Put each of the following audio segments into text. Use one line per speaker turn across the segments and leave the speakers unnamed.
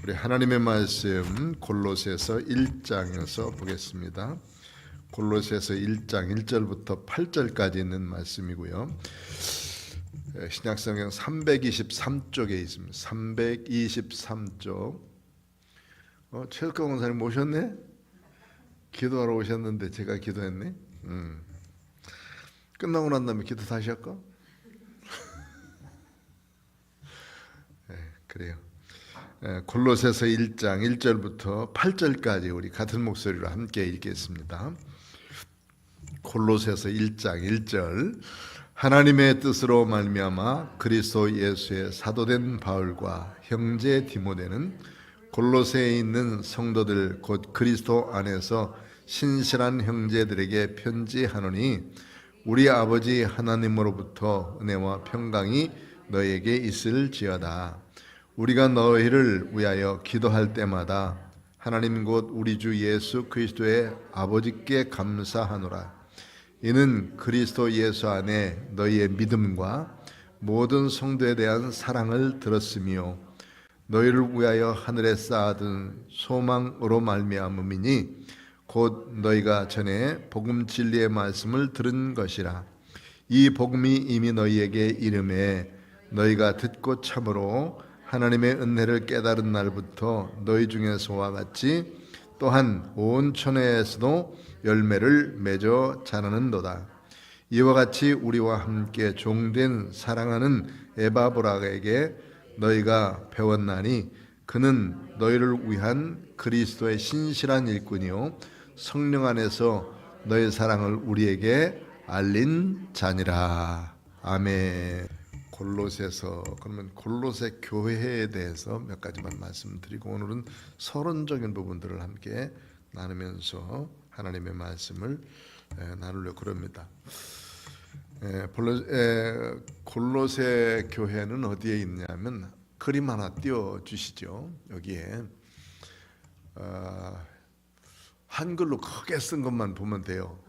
우리 하나님의 말씀 골로새서 1장에서 보겠습니다. 골로새서 1장 1절부터 8절까지 있는 말씀이고요. 신약성경 323쪽에 있습니다. 323쪽. 최석강 원사님 모셨네? 기도하러 오셨는데 제가 기도했네. 끝나고 난 다음에 기도 다시 할까? 네, 그래요. 골로새서 1장 1절부터 8절까지 우리 같은 목소리로 함께 읽겠습니다. 골로새서 1장 1절. 하나님의 뜻으로 말미암아 그리스도 예수의 사도된 바울과 형제 디모데는 골로새에 있는 성도들 곧 그리스도 안에서 신실한 형제들에게 편지하노니 우리 아버지 하나님으로부터 은혜와 평강이 너에게 있을지어다. 우리가 너희를 위하여 기도할 때마다 하나님 곧 우리 주 예수 그리스도의 아버지께 감사하노라. 이는 그리스도 예수 안에 너희의 믿음과 모든 성도에 대한 사랑을 들었으며 너희를 위하여 하늘에 쌓아둔 소망으로 말미암음이니 곧 너희가 전에 복음 진리의 말씀을 들은 것이라. 이 복음이 이미 너희에게 이름에 너희가 듣고 참으로 하나님의 은혜를 깨달은 날부터 너희 중에서와 같이 또한 온 천하에서도 열매를 맺어 자라는도다. 이와 같이 우리와 함께 종된 사랑하는 에바브라에게 너희가 배웠나니 그는 너희를 위한 그리스도의 신실한 일꾼이요 성령 안에서 너희 사랑을 우리에게 알린 자니라. 아멘. 골로새서, 그러면 골로새 교회에 대해서 몇 가지만 말씀드리고 오늘은 서론적인 부분들을 함께 나누면서 하나님의 말씀을 나누려고 합니다. 골로새 교회는 어디에 있냐면 그림 하나 띄워주시죠. 여기에 한글로 크게 쓴 것만 보면 돼요.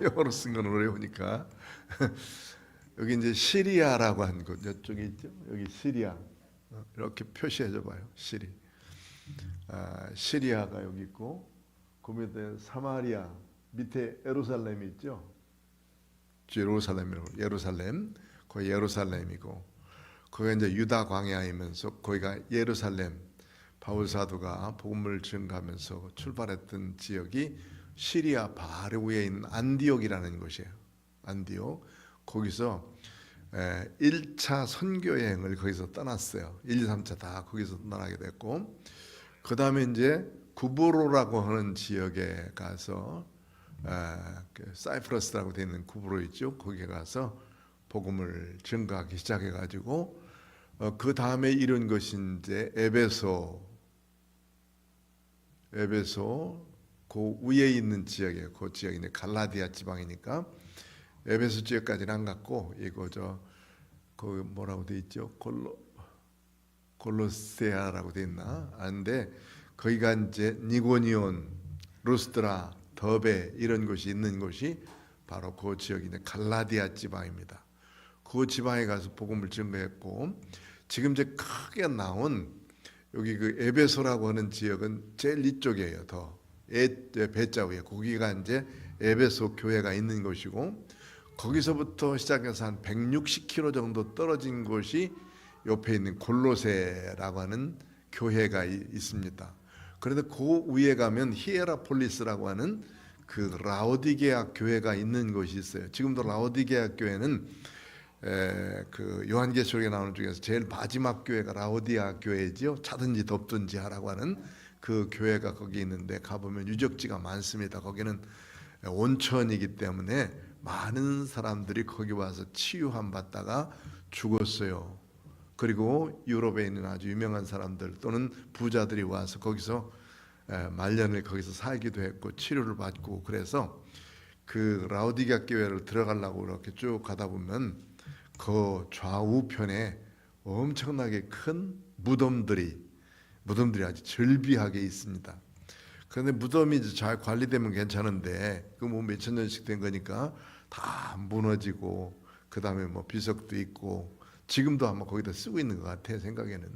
영어로 쓴 건 어려우니까. 여기 이제 시리아라고 한 곳, 이쪽에 있죠. 여기 시리아. 이렇게 표시해줘 봐요. 시리아가 여기 있고, 그 밑에 사마리아, 밑에 예루살렘이 있죠. 예루살렘. 거기 예루살렘이고, 거기가 이제 유다 광야이면서 거기가 예루살렘. 바울 사도가 복음을 증거하면서 출발했던 지역이 시리아 바로 위에 있는 안디옥이라는 곳이에요. 안디옥. 거기서 1차 선교 여행을 거기서 떠났어요. 1, 2, 3차 다 거기서 떠나게 됐고, 그 다음에 이제 구브로라고 하는 지역에 가서 사이프러스라고 되어 있는 구브로 있죠. 거기에 가서 복음을 증거하기 시작해가지고 그 다음에 이룬 것이 이제 에베소 그 위에 있는 지역이에요. 그 지역이 이제 갈라디아 지방이니까. 에베소 지역까지는 안 갔고 이거 그 뭐라고 돼 있죠? 골로세아라고 돼 있나? 안데 거기가 이제 니고니온, 루스드라, 더베 이런 곳이 있는 곳이 바로 그 지역이 갈라디아 지방입니다. 그 지방에 가서 복음을 증거했고 지금 이제 크게 나온 여기 그 에베소라고 하는 지역은 제일 이쪽이에요. 더 배자 위에 거기가 이제 에베소 교회가 있는 곳이고. 거기서부터 시작해서 한 160km 정도 떨어진 곳이 옆에 있는 골로새라고 하는 교회가 있습니다. 그런데 그 위에 가면 히에라폴리스라고 하는 그 라오디게아 교회가 있는 곳이 있어요. 지금도 라오디게아 교회는 그 요한계시록에 나오는 중에서 제일 마지막 교회가 라오디게아 교회지요. 차든지 덥든지 하라고 하는 그 교회가 거기 있는데 가보면 유적지가 많습니다. 거기는 온천이기 때문에 많은 사람들이 거기 와서 치유함 받다가 죽었어요. 그리고 유럽에 있는 아주 유명한 사람들 또는 부자들이 와서 거기서 말년을 거기서 살기도 했고 치료를 받고. 그래서 그 라오디게아 교회를 들어가려고 이렇게 쭉 가다 보면 그 좌우편에 엄청나게 큰 무덤들이 아주 절비하게 있습니다. 그런데 무덤이 잘 관리되면 괜찮은데 그 뭐 몇천 년씩 된 거니까 다 무너지고 그 다음에 뭐 비석도 있고 지금도 아마 거기다 쓰고 있는 것 같아 생각에는.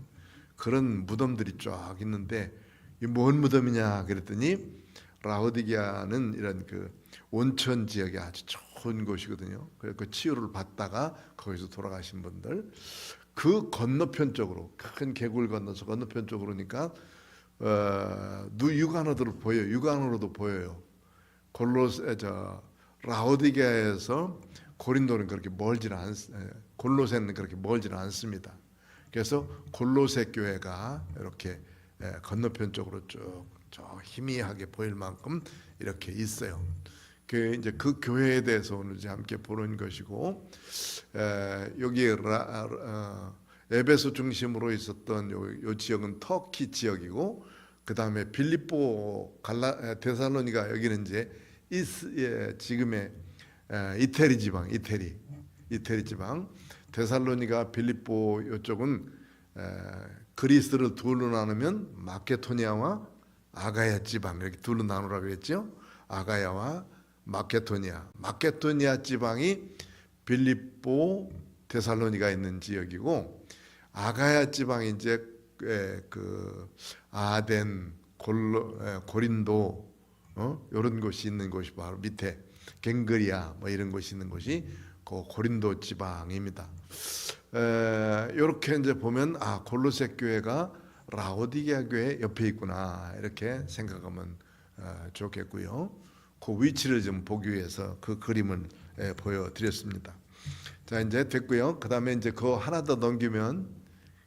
그런 무덤들이 쫙 있는데 이 뭔 무덤이냐 그랬더니 라오디게아는 이런 그 온천 지역이 아주 좋은 곳이거든요. 그래서 그 치유를 받다가 거기서 돌아가신 분들 그 건너편 쪽으로 큰 계곡을 건너서 건너편 쪽으로니까 유관으로도 보여요. 유관으로도 보여요. 라오디게아에서 고린도는 그렇게 골로새는 그렇게 멀지는 않습니다. 그래서 골로새 교회가 이렇게 건너편 쪽으로 쭉 희미하게 보일 만큼 이렇게 있어요. 이제 그 교회에 대해서 오늘 이제 함께 보는 것이고, 여기 에베소 중심으로 있었던 요 지역은 터키 지역이고, 그 다음에 빌립보, 데살로니가 여기는 이제 지금의 이태리 지방, 이태리 지방, 데살로니가, 빌립보 이쪽은 그리스를 둘로 나누면 마케도니아와 아가야 지방 이렇게 둘로 나누라고 했죠. 아가야와 마케도니아 지방이 빌립보, 데살로니가 있는 지역이고, 아가야 지방이 이제 그 아덴, 고린도 이런 곳이 있는 곳이 바로 밑에 갱그리아 뭐 이런 곳이 있는 곳이 그 고린도 지방입니다. 이렇게 이제 보면 골로새 교회가 라오디게아 교회 옆에 있구나 이렇게 생각하면 좋겠고요. 그 위치를 좀 보기 위해서 그 그림을 보여드렸습니다. 자, 이제 됐고요. 그 다음에 이제 그거 하나 더 넘기면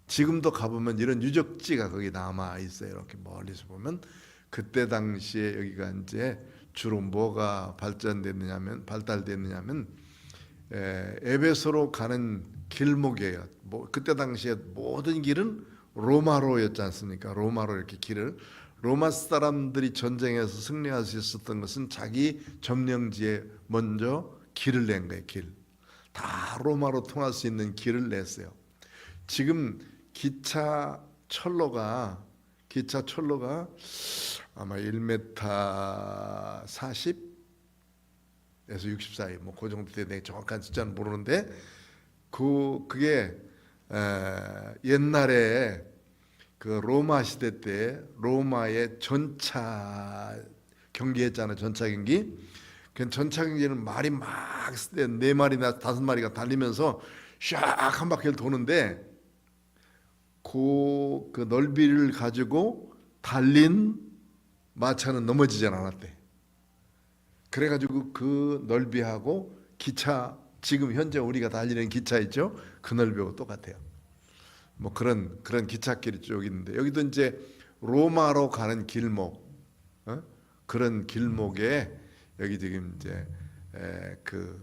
지금도 가보면 이런 유적지가 거기 남아 있어요. 이렇게 멀리서 보면 그때 당시에 여기가 이제 주로 뭐가 발달됐느냐면 에베소로 가는 길목이에요. 그때 당시에 모든 길은 로마로였지 않습니까? 로마로 이렇게 길을 로마 사람들이 전쟁에서 승리할 수 있었던 것은 자기 점령지에 먼저 길을 낸 거예요. 다 로마로 통할 수 있는 길을 냈어요. 지금 기차 철로가 아마 1m 40에서 60 사이 그 정도 되네. 정확한 숫자는 모르는데 그게 옛날에 그 로마 시대 때 로마의 전차 경기했잖아요. 전차 경기. 그 전차 경기는 말이 막 네 마리나 다섯 마리가 달리면서 샥 한 바퀴를 도는데 그 넓이를 가지고 달린 마차는 넘어지지 않았대. 그래가지고 그 넓이하고 기차 지금 현재 우리가 달리는 기차 있죠? 그 넓이하고 똑같아요. 뭐 그런 기찻길이 쭉 있는데 여기도 이제 로마로 가는 길목, 그런 길목에 여기 지금 이제 그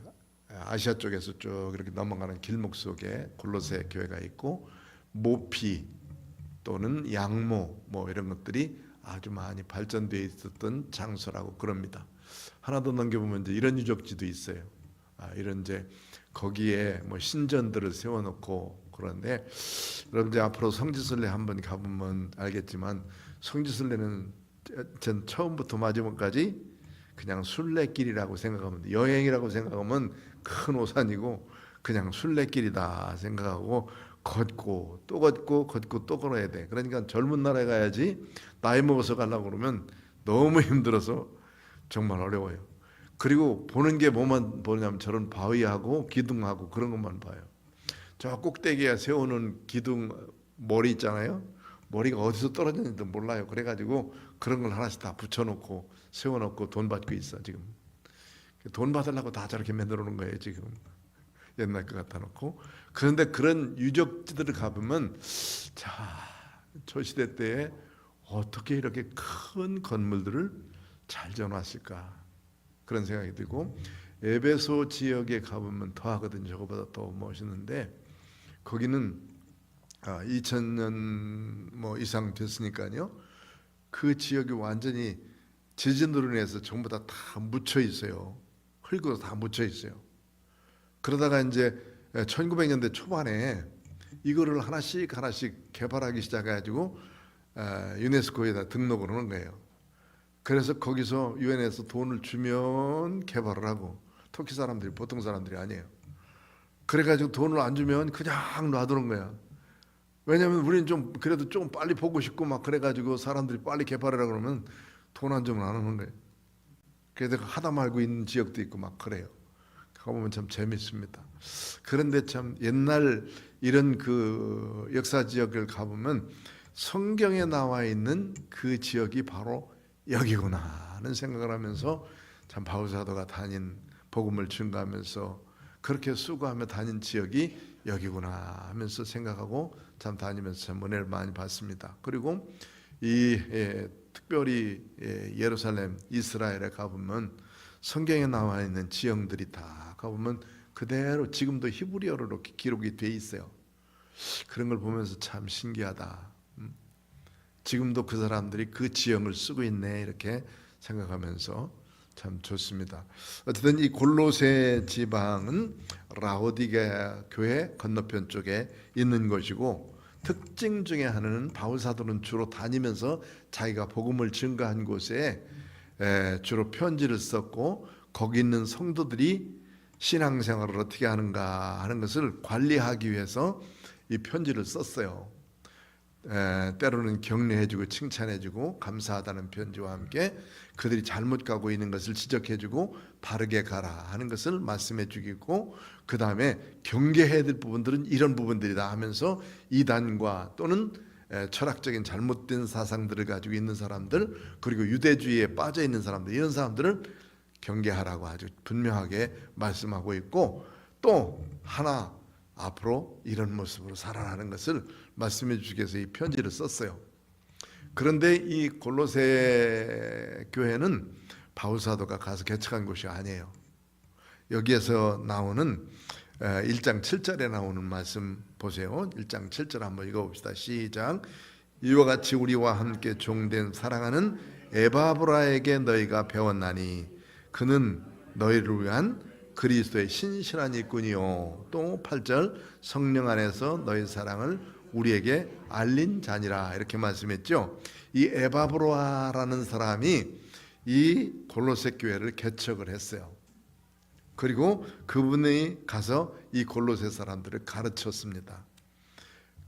아시아 쪽에서 쭉 이렇게 넘어가는 길목 속에 골로새 교회가 있고 모피 또는 양모 뭐 이런 것들이 아주 많이 발전되어 있었던 장소라고 그럽니다. 하나 더 넘겨보면 이제 이런 유적지도 있어요. 이런 이제 거기에 뭐 신전들을 세워놓고 그런데 여러분들 앞으로 성지순례 한번 가보면 알겠지만 성지순례는 전 처음부터 마지막까지 그냥 순례길이라고 생각하면 여행이라고 생각하면 큰 오산이고 그냥 순례길이다 생각하고 걷고 또 걸어야 돼. 그러니까 젊은 날에 가야지 나이 먹어서 가려고 그러면 너무 힘들어서 정말 어려워요. 그리고 보는 게 뭐만 보냐면 저런 바위하고 기둥하고 그런 것만 봐요. 저 꼭대기에 세우는 기둥 머리 있잖아요. 머리가 어디서 떨어졌는지도 몰라요. 그래가지고 그런 걸 하나씩 다 붙여놓고 세워놓고 돈 받고 있어 지금. 돈 받으려고 다 저렇게 만들어 놓은 거예요 지금. 옛날 것 갖다 놓고. 그런데 그런 유적지들을 가보면 저 시대 때에 어떻게 이렇게 큰 건물들을 잘 지어놨을까 그런 생각이 들고 에베소 지역에 가보면 더 하거든요. 저거보다 더 멋있는데 거기는 2000년 뭐 이상 됐으니까요. 그 지역이 완전히 지진으로 인해서 전부 다 묻혀 있어요. 흙으로 다 묻혀 있어요. 그러다가 이제 1900년대 초반에 이거를 하나씩 개발하기 시작해가지고 유네스코에다 등록을 하는 거예요. 그래서 거기서 유엔에서 돈을 주면 개발을 하고 터키 사람들이 보통 사람들이 아니에요. 그래가지고 돈을 안 주면 그냥 놔두는 거야. 왜냐하면 우리는 좀 그래도 좀 빨리 보고 싶고 막 그래가지고 사람들이 빨리 개발하라 그러면 돈 한 줌은 안 하는 거예요. 그래서 하다 말고 있는 지역도 있고 막 그래요. 가보면 참 재밌습니다. 그런데 참 옛날 이런 그 역사 지역을 가보면 성경에 나와 있는 그 지역이 바로 여기구나 하는 생각을 하면서 참 바울 사도가 다닌 복음을 증거하면서 그렇게 수고하며 다닌 지역이 여기구나 하면서 생각하고 참 다니면서 참 은혜를 많이 받습니다. 그리고 이 특별히 예루살렘, 이스라엘에 가보면 성경에 나와 있는 지형들이 다 가보면 그대로 지금도 히브리어로 기록이 돼 있어요. 그런 걸 보면서 참 신기하다. 지금도 그 사람들이 그 지형을 쓰고 있네 이렇게 생각하면서 참 좋습니다. 어쨌든 이 골로새 지방은 라오디게 교회 건너편 쪽에 있는 것이고 특징 중에 하나는 바울 사도는 주로 다니면서 자기가 복음을 증거한 곳에 주로 편지를 썼고 거기 있는 성도들이 신앙생활을 어떻게 하는가 하는 것을 관리하기 위해서 이 편지를 썼어요. 때로는 격려해주고 칭찬해주고 감사하다는 편지와 함께 그들이 잘못 가고 있는 것을 지적해주고 바르게 가라 하는 것을 말씀해주고 그 다음에 경계해야 될 부분들은 이런 부분들이다 하면서 이단과 또는 철학적인 잘못된 사상들을 가지고 있는 사람들 그리고 유대주의에 빠져 있는 사람들 이런 사람들을 경계하라고 아주 분명하게 말씀하고 있고 또 하나 앞으로 이런 모습으로 살아가는 것을 말씀해 주시기 위해서 이 편지를 썼어요. 그런데 이 골로새 교회는 바울 사도가 가서 개척한 곳이 아니에요. 여기에서 나오는 1장 7절에 나오는 말씀 보세요. 1장 7절 한번 읽어봅시다. 시작. 이와 같이 우리와 함께 종된 사랑하는 에바브라에게 너희가 배웠나니 그는 너희를 위한 그리스도의 신실한 일꾼이요. 또 8절 성령 안에서 너희 사랑을 우리에게 알린 자니라 이렇게 말씀했죠. 이 에바브라라는 사람이 이 골로새 교회를 개척을 했어요. 그리고 그분이 가서 이 골로새 사람들을 가르쳤습니다.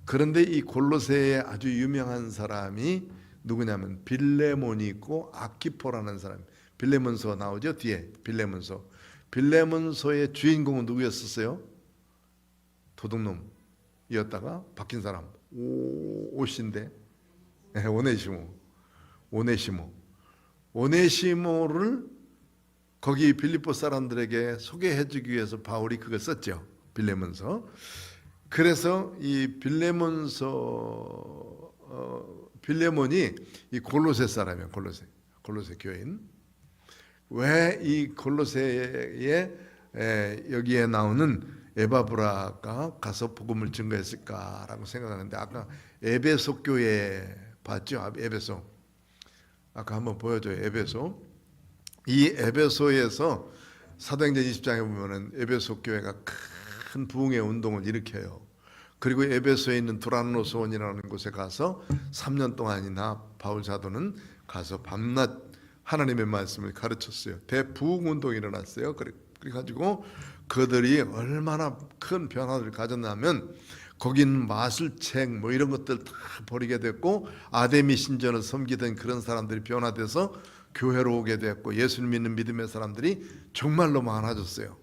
그런데 이 골로새에 아주 유명한 사람이 누구냐면 빌레몬이 있고 아키포라는 사람. 빌레몬서 나오죠 뒤에 빌레몬서. 빌레몬서의 주인공은 누구였었어요? 도둑놈이었다가 바뀐 사람 옷인데 오네시모를 거기 빌립보 사람들에게 소개해주기 위해서 바울이 그걸 썼죠. 빌레몬서. 그래서 이 빌레몬이 이 골로새 사람이에요. 골로새 교인. 왜 이 골로새에 여기에 나오는 에바브라가 가서 복음을 증거했을까라고 생각하는데 아까 에베소 교회 봤죠? 에베소. 아까 한번 보여줘요. 에베소. 이 에베소에서 사도행전 20장에 보면은 에베소 교회가 큰 부흥의 운동을 일으켜요. 그리고 에베소에 있는 두란노스원이라는 곳에 가서 3년 동안이나 바울 사도는 가서 밤낮 하나님의 말씀을 가르쳤어요. 대부흥 운동이 일어났어요. 그래가지고 그들이 얼마나 큰 변화를 가졌냐면 거기 있는 마술책 뭐 이런 것들 다 버리게 됐고 아데미 신전을 섬기던 그런 사람들이 변화돼서 교회로 오게 됐고 예수를 믿는 믿음의 사람들이 정말로 많아졌어요.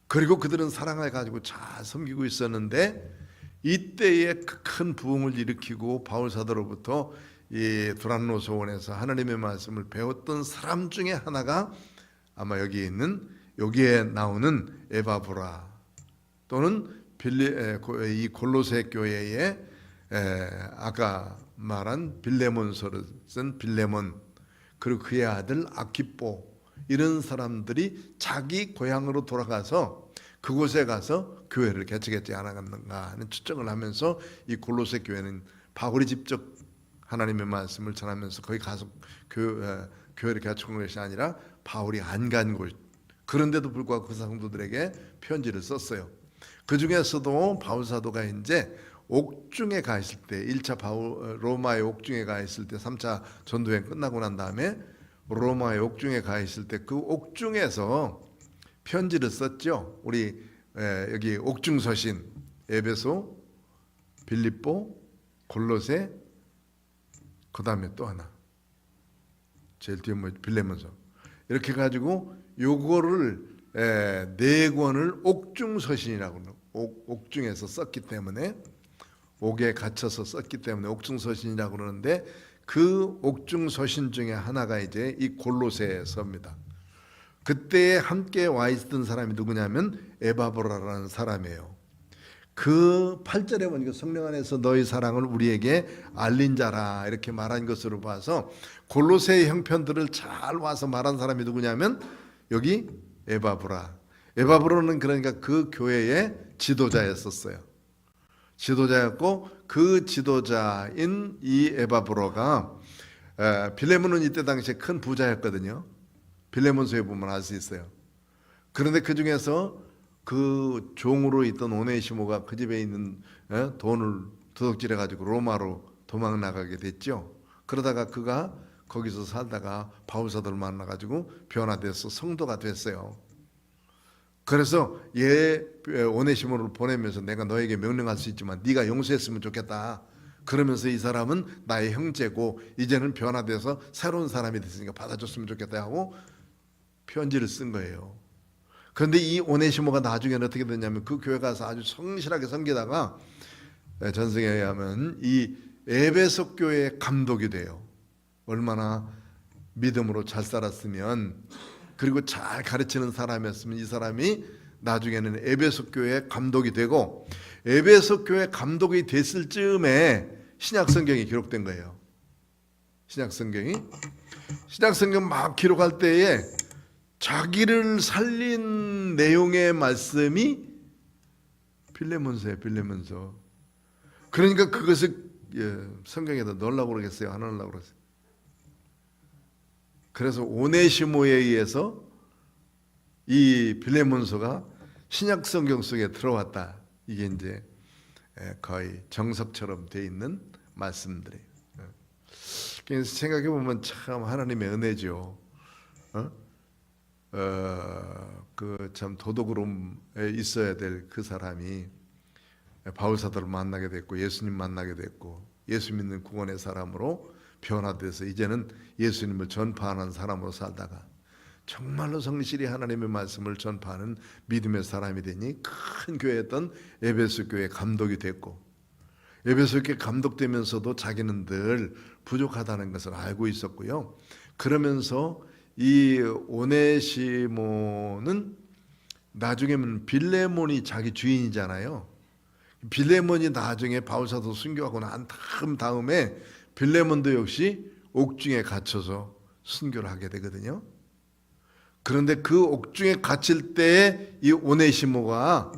그리고 그들은 사랑을 가지고 잘 섬기고 있었는데 이때에 큰 부흥을 일으키고 바울 사도로부터 이 두란노 소원에서 하나님의 말씀을 배웠던 사람 중에 하나가 아마 여기에 나오는 에바브라 또는 이 골로새 교회의 아까 말한 빌레몬서를 쓴 빌레몬 그리고 그의 아들 아키포 이런 사람들이 자기 고향으로 돌아가서 그곳에 가서 교회를 개척했지 않았는가 하는 추정을 하면서 이 골로새 교회는 바울이 직접 하나님의 말씀을 전하면서 거기 가서 교회를 개척한 것이 아니라 바울이 안 간 곳. 그런데도 불구하고 그 성도들에게 편지를 썼어요. 그 중에서도 바울 사도가 이제 옥중에 가 있을 때 1차 로마의 옥중에 가 있을 때 3차 전도여행 끝나고 난 다음에 로마의 옥중에 가 있을 때 그 옥중에서 편지를 썼죠. 우리 여기 옥중 서신 에베소 빌립보, 골로새, 그 다음에 또 하나 제일 뒤에 뭐 빌레몬서 이렇게 가지고 요거를 네 권을 옥중서신이라고 그래요. 옥중에서 썼기 때문에 옥에 갇혀서 썼기 때문에 옥중서신이라고 그러는데 그 옥중서신 중에 하나가 이제 이 골로새서입니다. 그때 함께 와 있던 사람이 누구냐면 에바브라라는 사람이에요. 그 8절에 보니까 성령 안에서 너희 사랑을 우리에게 알린 자라 이렇게 말한 것으로 봐서 골로새의 형편들을 잘 와서 말한 사람이 누구냐면 여기 에바브라. 에바브라는 그러니까 그 교회의 지도자였었어요. 지도자였고 그 지도자인 이 에바브라가 빌레몬은 이때 당시에 큰 부자였거든요. 빌레몬서에 보면 알 수 있어요. 그런데 그 중에서 그 종으로 있던 오네시모가 그 집에 있는 돈을 도둑질해 가지고 로마로 도망 나가게 됐죠. 그러다가 그가 거기서 살다가 바울사도를 만나 가지고 변화돼서 성도가 됐어요. 그래서 오네시모를 보내면서 내가 너에게 명령할 수 있지만 네가 용서했으면 좋겠다. 그러면서 이 사람은 나의 형제고 이제는 변화돼서 새로운 사람이 됐으니까 받아줬으면 좋겠다 하고 편지를 쓴 거예요. 그런데 이 오네시모가 나중에는 어떻게 됐냐면 그 교회 가서 아주 성실하게 섬기다가 전승에 의하면 이 에베소 교회의 감독이 돼요. 얼마나 믿음으로 잘 살았으면 그리고 잘 가르치는 사람이었으면 이 사람이 나중에는 에베소 교회의 감독이 되고 에베소 교회 감독이 됐을 즈음에 신약 성경이 기록된 거예요. 신약 성경 막 기록할 때에 자기를 살린 내용의 말씀이 빌레몬서예요. 빌레몬서. 그러니까 그것을 성경에다 넣으려고 그러겠어요? 안 넣으려고 그러겠어요? 그래서 오네시모에 의해서 이 빌레몬서가 신약 성경 속에 들어왔다. 이게 이제 거의 정석처럼 돼 있는 말씀들이에요. 그래서 생각해 보면 참 하나님의 은혜죠. 그 참 도덕으로 있어야 될 그 사람이 바울 사도를 만나게 됐고 예수님 만나게 됐고 예수 믿는 구원의 사람으로 변화돼서 이제는 예수님을 전파하는 사람으로 살다가 정말로 성실히 하나님의 말씀을 전파하는 믿음의 사람이 되니 큰 교회였던 에베소 교회 감독이 됐고 에베소 교회 감독되면서도 자기는 늘 부족하다는 것을 알고 있었고요. 그러면서 이 오네시모는 나중에는 빌레몬이 자기 주인이잖아요. 빌레몬이 나중에 바울사도 순교하고 난 다음에 빌레몬도 역시 옥중에 갇혀서 순교를 하게 되거든요. 그런데 그 옥중에 갇힐 때에 이 오네시모가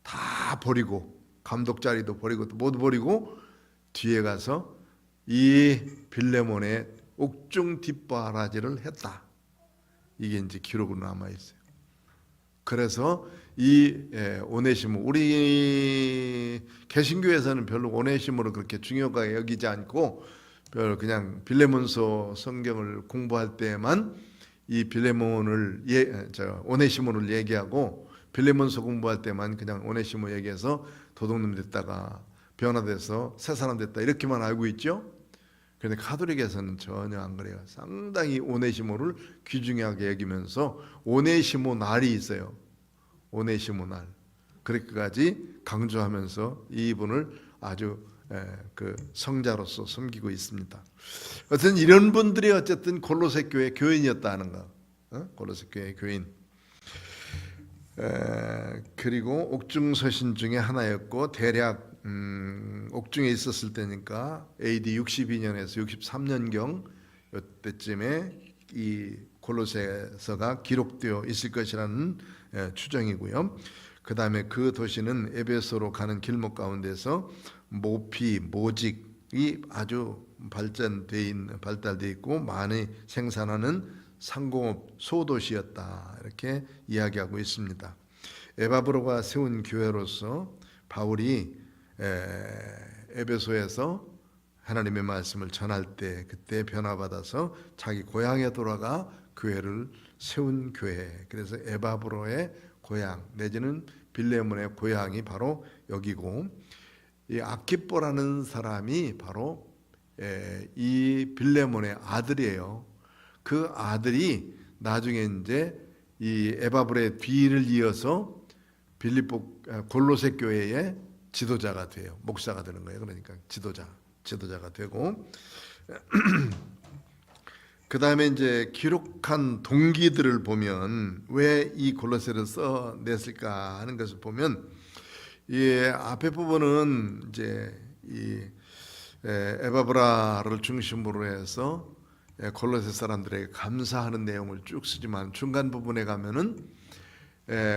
다 버리고 감독 자리도 버리고 모두 버리고 뒤에 가서 이 빌레몬의 옥중 뒷바라지를 했다. 이게 이제 기록으로 남아 있어요. 그래서 이 오네시모 우리 개신교에서는 별로 오네시모를 그렇게 중요하게 여기지 않고 그냥 빌레몬서 성경을 공부할 때만 이 빌레몬을 오네시모를 얘기하고 빌레몬서 공부할 때만 그냥 오네시모 얘기해서 도둑놈 됐다가 변화돼서 새 사람 됐다 이렇게만 알고 있죠. 그런데 카톨릭에서는 전혀 안 그래요. 상당히 오네시모를 귀중하게 여기면서 오네시모 날이 있어요. 오네시모 날. 그렇게까지 강조하면서 이분을 아주 그 성자로서 섬기고 있습니다. 어쨌든 이런 분들이 어쨌든 골로새 교회 교인이었다는 거. 골로새 교회 교인. 그리고 옥중서신 중에 하나였고 대략 옥중에 있었을 때니까 AD 62년에서 63년경 이때쯤에 이 골로새서가 기록되어 있을 것이라는 추정이고요. 그 다음에 그 도시는 에베소로 가는 길목 가운데서 모피, 모직이 아주 발달되어 있고 많이 생산하는 상공업 소도시였다 이렇게 이야기하고 있습니다. 에바브로가 세운 교회로서 바울이 에베소에서 하나님의 말씀을 전할 때 그때 변화받아서 자기 고향에 돌아가 교회를 세운 교회. 그래서 에바브로의 고향 내지는 빌레몬의 고향이 바로 여기고 이 아키뽀라는 사람이 바로 이 빌레몬의 아들이에요. 그 아들이 나중에 이제 이 에바브라의 뒤를 이어서 골로새 교회의 지도자가 돼요. 목사가 되는 거예요. 그러니까 지도자가 되고 그 다음에 이제 기록한 동기들을 보면 왜 이 골로새를 써냈을까 하는 것을 보면 이 앞에 부분은 이제 이 에바브라를 중심으로 해서 골로새 사람들에게 감사하는 내용을 쭉 쓰지만 중간 부분에 가면은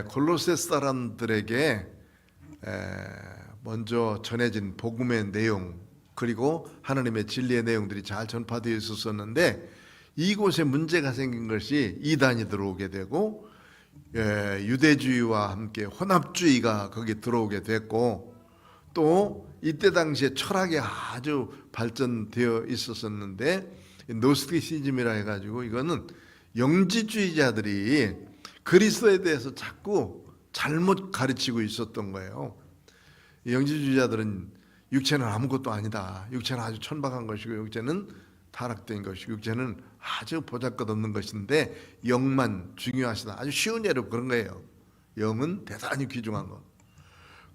골로새 사람들에게 먼저 전해진 복음의 내용 그리고 하나님의 진리의 내용들이 잘 전파되어 있었는데 이곳에 문제가 생긴 것이 이단이 들어오게 되고 유대주의와 함께 혼합주의가 거기 들어오게 됐고 또 이때 당시에 철학이 아주 발전되어 있었는데 노스티시즘이라 해가지고 이거는 영지주의자들이 그리스도에 대해서 자꾸 잘못 가르치고 있었던 거예요. 영지주의자들은 육체는 아무것도 아니다. 육체는 아주 천박한 것이고 육체는 타락된 것이고 육체는 아주 보잘것없는 것인데 영만 중요하시다. 아주 쉬운 예로 그런 거예요. 영은 대단히 귀중한 것.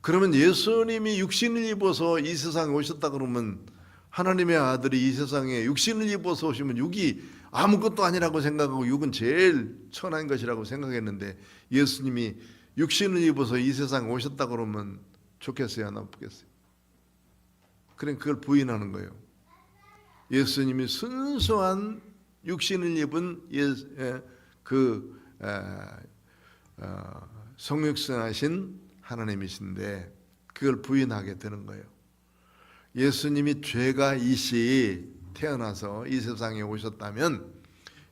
그러면 예수님이 육신을 입어서 이 세상에 오셨다 그러면 하나님의 아들이 이 세상에 육신을 입어서 오시면 육이 아무것도 아니라고 생각하고 육은 제일 천한 것이라고 생각했는데 예수님이 육신을 입어서 이 세상에 오셨다 그러면 좋겠어요? 나쁘겠어요? 그냥 그걸 부인하는 거예요. 예수님이 순수한 육신을 입은 성육신하신 하나님이신데 그걸 부인하게 되는 거예요. 예수님이 죄가 이시 태어나서 이 세상에 오셨다면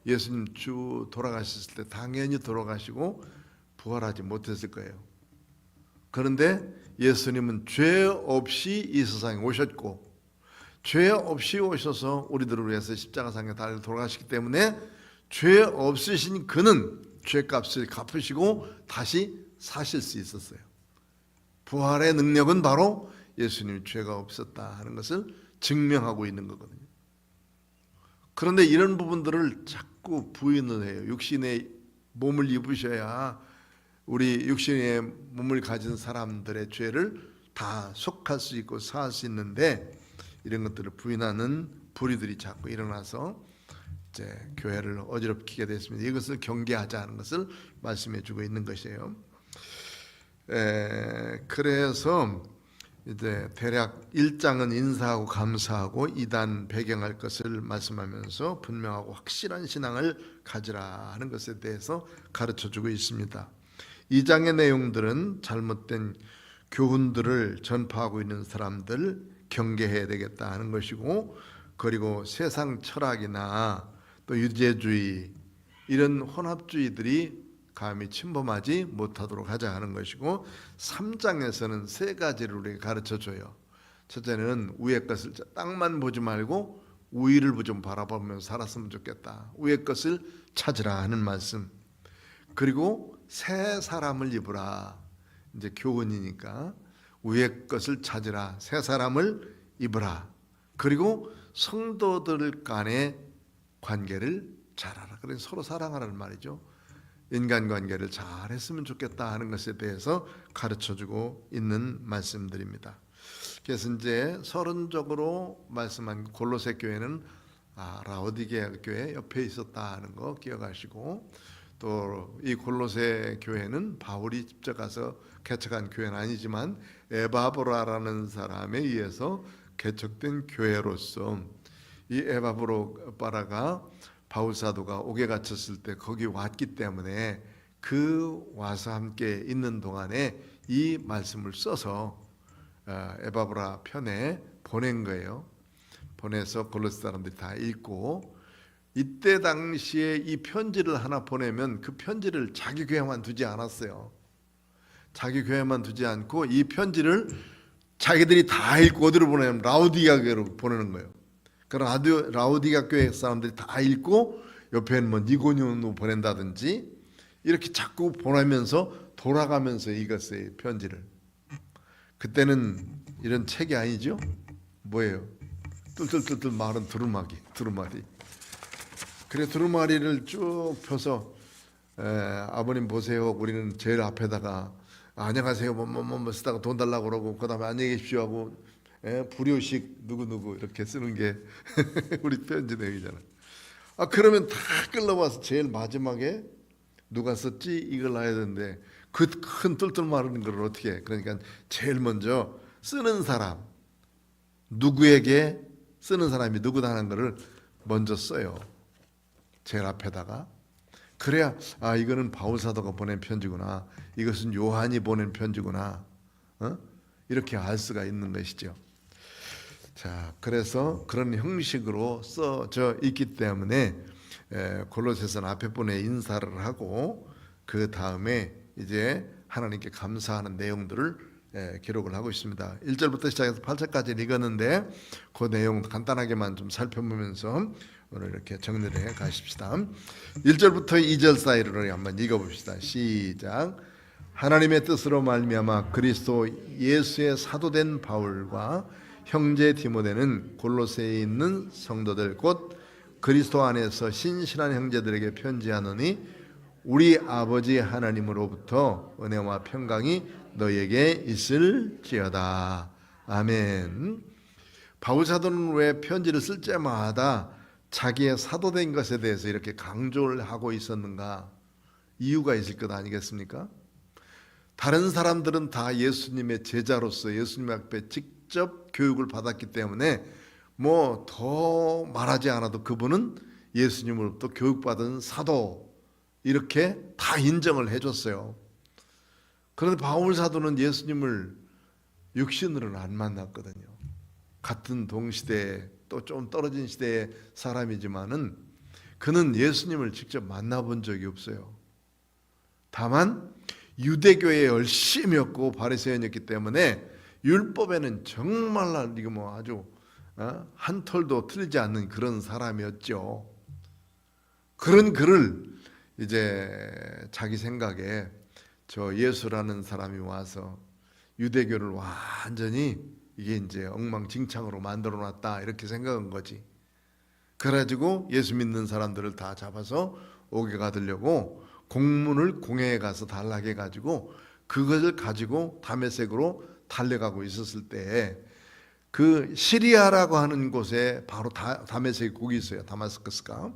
예수님 주 돌아가셨을 때 당연히 돌아가시고 부활하지 못했을 거예요. 그런데 예수님은 죄 없이 이 세상에 오셨고 죄 없이 오셔서 우리들을 위해서 십자가상에 달려 돌아가시기 때문에 죄 없으신 그는 죄값을 갚으시고 다시 사실 수 있었어요. 부활의 능력은 바로 예수님이 죄가 없었다 하는 것을 증명하고 있는 거거든요. 그런데 이런 부분들을 자꾸 부인을 해요. 육신의 몸을 입으셔야 우리 육신의 몸을 가진 사람들의 죄를 다 속할 수 있고 사할 수 있는데 이런 것들을 부인하는 불의들이 자꾸 일어나서 이제 교회를 어지럽히게 됐습니다. 이것을 경계하자는 것을 말씀해 주고 있는 것이에요. 그래서 이제 대략 1장은 인사하고 감사하고 2단 배경할 것을 말씀하면서 분명하고 확실한 신앙을 가지라 하는 것에 대해서 가르쳐주고 있습니다. 2장의 내용들은 잘못된 교훈들을 전파하고 있는 사람들 경계해야 되겠다 하는 것이고 그리고 세상 철학이나 또 유대주의 이런 혼합주의들이 감히 침범하지 못하도록 하자 하는 것이고 3장에서는 세 가지를 우리에게 가르쳐줘요. 첫째는 위의 것을 땅만 보지 말고 위를 좀 바라보면서 살았으면 좋겠다. 위의 것을 찾으라 하는 말씀. 그리고 새 사람을 입으라. 이제 교훈이니까 위의 것을 찾으라. 새 사람을 입으라. 그리고 성도들 간의 관계를 잘하라. 그래서 서로 사랑하라는 말이죠. 인간관계를 잘 했으면 좋겠다 하는 것에 대해서 가르쳐주고 있는 말씀들입니다. 그래서 이제 서론적으로 말씀한 골로새 교회는 라오디게아 교회 옆에 있었다 하는 거 기억하시고 또 이 골로새 교회는 바울이 직접 가서 개척한 교회는 아니지만 에바브라라는 사람에 의해서 개척된 교회로서 이 에바브라가 바울 사도가 옥에 갇혔을 때 거기 왔기 때문에 그 와서 함께 있는 동안에 이 말씀을 써서 에바브라 편에 보낸 거예요. 보내서 골로새 사람들이 다 읽고 이때 당시에 이 편지를 하나 보내면 그 편지를 자기 교회만 두지 않았어요. 자기 교회만 두지 않고 이 편지를 자기들이 다 읽고 어디로 보내면 라오디게아 교회로 보내는 거예요. 그럼 라오디게아 교회 사람들이 다 읽고 옆에는 뭐 니고니온으로 보낸다든지 이렇게 자꾸 보내면서 돌아가면서 읽었어요. 편지를. 그때는 이런 책이 아니죠? 뭐예요? 뜰뜰뜰뜰 마른 두루마리. 그래 두루마리를 쭉 펴서 아버님 보세요. 우리는 제일 앞에다가 안녕하세요 뭐뭐뭐 쓰다가 돈 달라고 그러고 그다음에 안녕히 계십시오 하고 불효식 누구누구 이렇게 쓰는 게 우리 편지 내용이잖아. 그러면 다 끌러와서 제일 마지막에 누가 썼지 이걸 놔야 되는데 그 큰 뜰뜰 마르는 걸 어떻게 해? 그러니까 제일 먼저 쓰는 사람 누구에게 쓰는 사람이 누구다 하는 거를 먼저 써요. 제일 앞에다가. 그래야 이거는 바울 사도가 보낸 편지구나. 이것은 요한이 보낸 편지구나. 이렇게 알 수가 있는 것이죠. 자, 그래서 그런 형식으로 써져 있기 때문에 골로새서는 앞에 분에 인사를 하고 그 다음에 이제 하나님께 감사하는 내용들을 기록을 하고 있습니다. 1절부터 시작해서 8절까지 읽었는데 그 내용 간단하게만 좀 살펴보면서 오늘 이렇게 정리를 해 가십시다. 1절부터 2절 사이를 한번 읽어봅시다. 시작. 하나님의 뜻으로 말미암아 그리스도 예수의 사도된 바울과 형제 디모데는 골로새에 있는 성도들 곧 그리스도 안에서 신실한 형제들에게 편지하노니 우리 아버지 하나님으로부터 은혜와 평강이 너에게 있을지어다. 아멘. 바울 사도는 왜 편지를 쓸 때마다 자기의 사도된 것에 대해서 이렇게 강조를 하고 있었는가? 이유가 있을 것 아니겠습니까? 다른 사람들은 다 예수님의 제자로서 예수님 앞에 직접 교육을 받았기 때문에 뭐 더 말하지 않아도 그분은 예수님으로부터 교육받은 사도 이렇게 다 인정을 해줬어요. 그런데 바울 사도는 예수님을 육신으로는 안 만났거든요. 같은 동시대에 또 좀 떨어진 시대의 사람이지만은 그는 예수님을 직접 만나본 적이 없어요. 다만 유대교에 열심이었고 바리새인이었기 때문에 율법에는 정말 이거 뭐 아주 한 털도 틀리지 않는 그런 사람이었죠. 그런 그를 이제 자기 생각에 저 예수라는 사람이 와서 유대교를 완전히 이게 이제 엉망진창으로 만들어 놨다 이렇게 생각한 거지. 그래가지고 예수 믿는 사람들을 다 잡아서 옥에 가두려고 공문을 공회에 가서 달라게 해가지고 그것을 가지고 다메섹으로 달려가고 있었을 때 그 시리아라고 하는 곳에 바로 다메섹이 거기 있어요. 다마스커스가.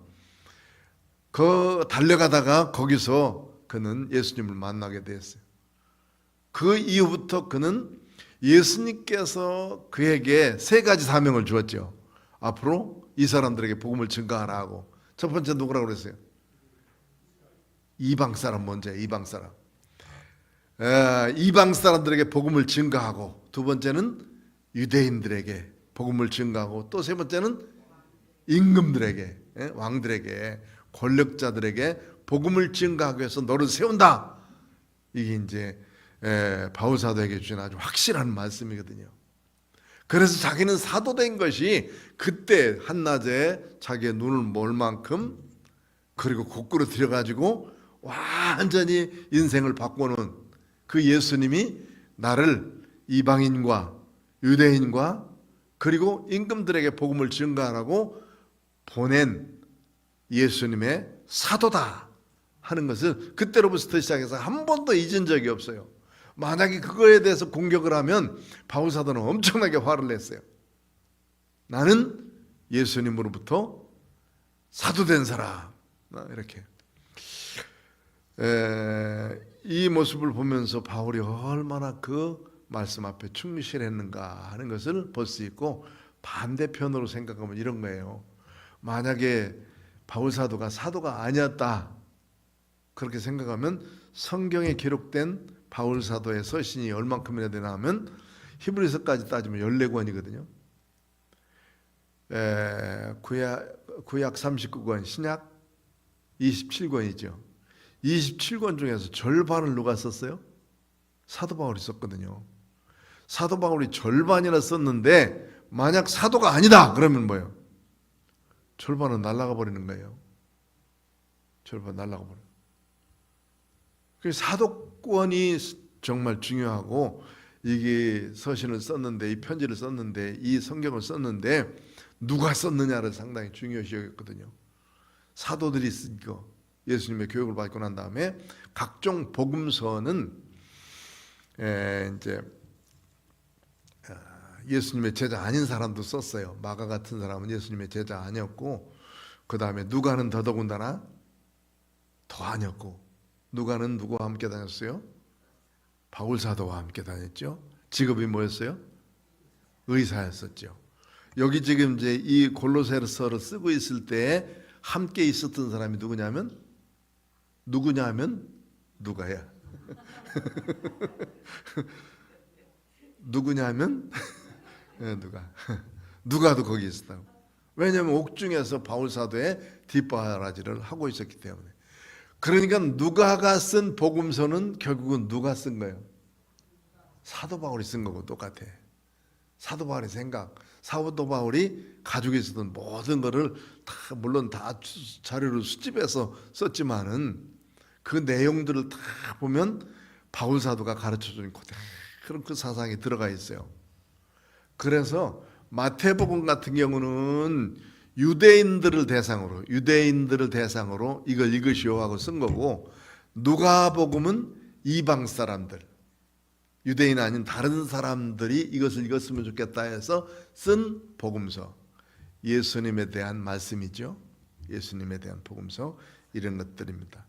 그 달려가다가 거기서 그는 예수님을 만나게 됐어요. 그 이후부터 그는 예수님께서 그에게 세 가지 사명을 주었죠. 앞으로 이 사람들에게 복음을 증거하라 하고 첫 번째 누구라고 그랬어요? 이방 사람 먼저 이방 사람. 이방 사람들에게 복음을 증거하고 두 번째는 유대인들에게 복음을 증거하고 또 세 번째는 임금들에게 왕들에게 권력자들에게 복음을 증거하기 위해서 너를 세운다. 이게 이제 바울 사도에게 주신 아주 확실한 말씀이거든요. 그래서 자기는 사도된 것이 그때 한낮에 자기의 눈을 몰 만큼 그리고 거꾸로 들여가지고 완전히 인생을 바꾸는 그 예수님이 나를 이방인과 유대인과 그리고 임금들에게 복음을 증거하라고 보낸 예수님의 사도다 하는 것을 그때로부터 시작해서 한 번도 잊은 적이 없어요. 만약에 그거에 대해서 공격을 하면 바울 사도는 엄청나게 화를 냈어요. 나는 예수님으로부터 사도된 사람 이렇게. 이 모습을 보면서 바울이 얼마나 그 말씀 앞에 충실했는가 하는 것을 볼 수 있고 반대편으로 생각하면 이런 거예요. 만약에 바울 사도가 사도가 아니었다 그렇게 생각하면 성경에 기록된 바울 사도의 서신이 얼만큼이나 되나 하면 히브리서까지 따지면 14권이거든요. 구약 39권, 신약 27권이죠. 27권 중에서 절반을 누가 썼어요? 사도 바울이 썼거든요. 사도 바울이 절반이나 썼는데 만약 사도가 아니다 그러면 뭐예요? 절반은 날아가 버리는 거예요. 절반 날아가 버려요. 사도권이 정말 중요하고 이게 서신을 썼는데, 이 편지를 썼는데, 이 성경을 썼는데 누가 썼느냐를 상당히 중요시 여겼거든요. 사도들이 쓴 거, 예수님의 교육을 받고 난 다음에 각종 복음서는 이제 예수님의 제자 아닌 사람도 썼어요. 마가 같은 사람은 예수님의 제자 아니었고, 그 다음에 누가는 더더군다나 더 아니었고, 누가는 누구와 함께 다녔어요? 바울 사도와 함께 다녔죠. 직업이 뭐였어요? 의사였었죠. 여기 지금 이제 이 골로새서를 쓰고 있을 때 함께 있었던 사람이 누구냐면 누가야? 누구냐면 누가도 거기 있었다고. 왜냐하면 옥중에서 바울 사도의 뒷바라지를 하고 있었기 때문에. 그러니까 누가가 쓴 복음서는 결국은 누가 쓴 거예요? 사도 바울이 쓴 거고 똑같아. 사도 바울의 생각, 사도 바울이 가지고 있었던 모든 것을 다 물론 다 자료를 수집해서 썼지만은 그 내용들을 다 보면 바울 사도가 가르쳐준 그런 그 사상이 들어가 있어요. 그래서 마태복음 같은 경우는 유대인들을 대상으로 이걸 읽으시오 하고 쓴 거고, 누가복음은 이방 사람들, 유대인 아닌 다른 사람들이 이것을 읽었으면 좋겠다 해서 쓴 복음서, 예수님에 대한 말씀이죠. 예수님에 대한 복음서, 이런 것들입니다.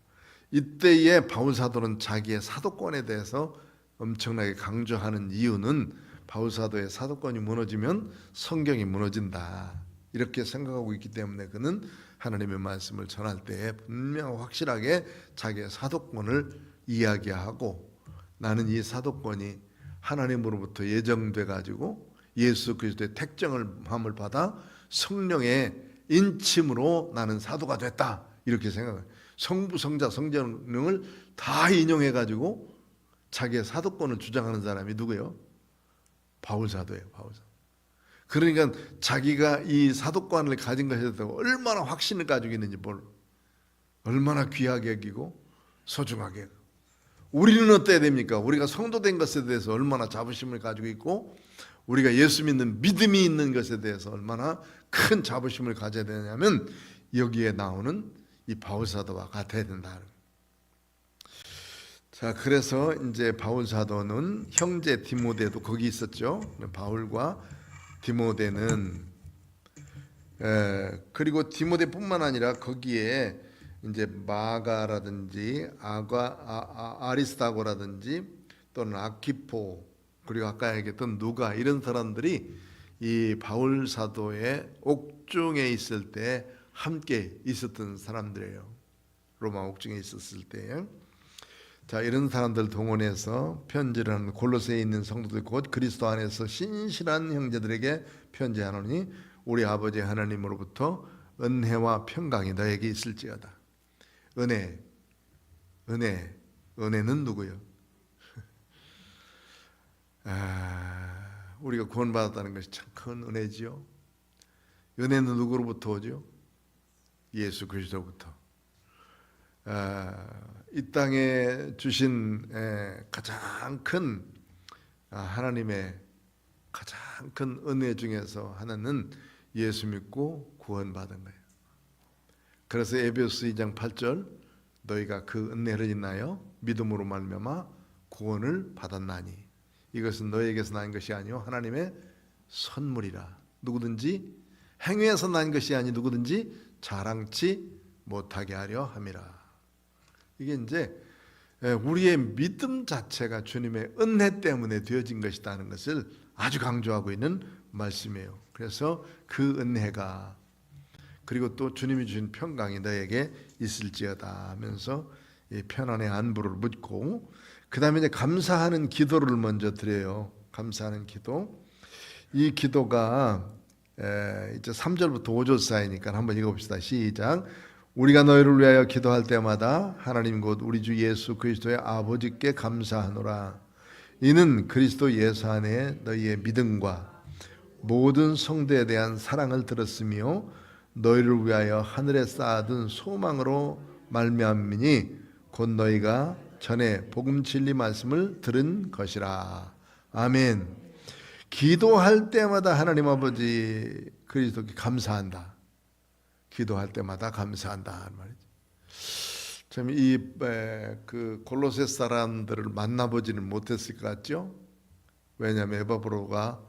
이때에 바울 사도는 자기의 사도권에 대해서 엄청나게 강조하는 이유는 바울 사도의 사도권이 무너지면 성경이 무너진다, 이렇게 생각하고 있기 때문에 그는 하나님의 말씀을 전할 때 분명 확실하게 자기의 사도권을 이야기하고, 나는 이 사도권이 하나님으로부터 예정돼 가지고 예수 그리스도의 택정함을 받아 성령의 인침으로 나는 사도가 됐다, 이렇게 생각해요. 성부, 성자, 성령을 다 인용해 가지고 자기의 사도권을 주장하는 사람이 누구예요? 바울 사도예요. 바울 사도. 그러니까 자기가 이 사도권을 가진 것에 대해서 얼마나 확신을 가지고 있는지, 얼마나 귀하게 여기고 소중하게 여기고. 우리는 어때야 됩니까? 우리가 성도된 것에 대해서 얼마나 자부심을 가지고 있고, 우리가 예수 믿는 믿음이 있는 것에 대해서 얼마나 큰 자부심을 가져야 되냐면 여기에 나오는 이 바울 사도와 같아야 된다. 자, 그래서 이제 바울 사도는 형제 디모데도 거기 있었죠. 바울과 디모데는 그리고 디모데뿐만 아니라 거기에 이제 마가라든지 아리스타고라든지 또는 아키포, 그리고 아까 얘기했던 누가, 이런 사람들이 이 바울 사도의 옥중에 있을 때 함께 있었던 사람들이에요. 로마 옥중에 있었을 때. 자, 이런 사람들 동원해서 편지를 하는 골로새에 있는 성도들, 곧 그리스도 안에서 신실한 형제들에게 편지하노니 우리 아버지 하나님으로부터 은혜와 평강이 너에게 있을지어다. 은혜는 누구요? 우리가 구원받았다는 것이 참 큰 은혜지요. 은혜는 누구로부터 오죠? 예수 그리스도부터. 이 땅에 주신 가장 큰 하나님의 가장 큰 은혜 중에서 하나는 예수 믿고 구원받은 거예요. 그래서 에베소서 2장 8절, 너희가 그 은혜를 인하여 믿음으로 말미암아 구원을 받았나니 이것은 너희에게서 난 것이 아니요 하나님의 선물이라. 누구든지 행위에서 난 것이 아니 누구든지 자랑치 못하게 하려 함이라. 이게 이제 우리의 믿음 자체가 주님의 은혜 때문에 되어진 것이라는 것을 아주 강조하고 있는 말씀이에요. 그래서 그 은혜가, 그리고 또 주님이 주신 평강이 너에게 있을지어다 하면서 이 편안의 안부를 묻고, 그 다음에 이제 감사하는 기도를 먼저 드려요. 감사하는 기도. 이 기도가 이제 3절부터 5절 사이니까 한번 읽어봅시다. 시작. 우리가 너희를 위하여 기도할 때마다 하나님 곧 우리 주 예수 그리스도의 아버지께 감사하노라. 이는 그리스도 예수 안에 너희의 믿음과 모든 성도에 대한 사랑을 들었으며 너희를 위하여 하늘에 쌓아둔 소망으로 말미암으니 곧 너희가 전에 복음 진리 말씀을 들은 것이라. 아멘. 기도할 때마다 하나님 아버지 그리스도께 감사한다. 기도할 때마다 감사한다 말이죠. 참 그 골로새 사람들을 만나보지는 못했을 것 같죠? 왜냐하면 에바브로가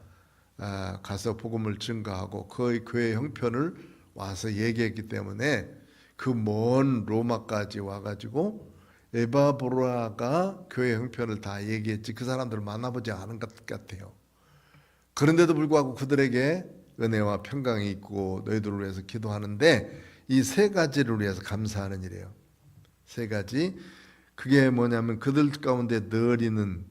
가서 복음을 증거하고 그 교회 형편을 와서 얘기했기 때문에 그 먼 로마까지 와가지고 에바브로가 교회 형편을 다 얘기했지 그 사람들을 만나보지 않은 것 같아요. 그런데도 불구하고 그들에게 은혜와 평강이 있고 너희들을 위해서 기도하는데 이 세 가지를 위해서 감사하는 일이에요. 세 가지. 그게 뭐냐면 그들 가운데 늘 이는